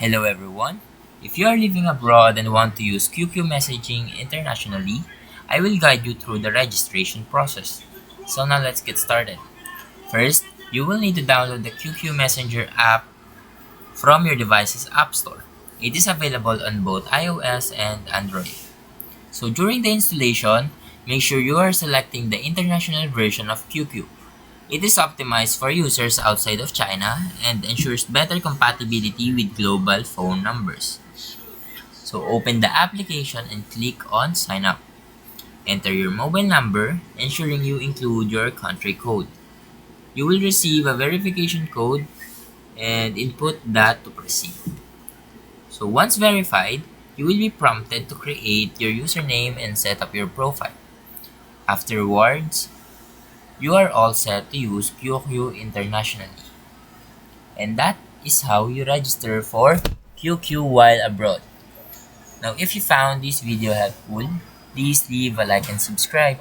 Hello everyone. If you are living abroad and want to use QQ messaging internationally, I will guide you through the registration process. So now let's get started. First, you will need to download the QQ Messenger app from your device's App Store. It is available on both iOS and Android. So during the installation, make sure you are selecting the international version of QQ. It is optimized for users outside of China and ensures better compatibility with global phone numbers. So open the application and click on Sign Up. Enter your mobile number, ensuring you include your country code. You will receive a verification code and input that to proceed. So once verified, you will be prompted to create your username and set up your profile. Afterwards, you are all set to use QQ internationally. And that is how you register for QQ while abroad. Now, if you found this video helpful, please leave a like and subscribe.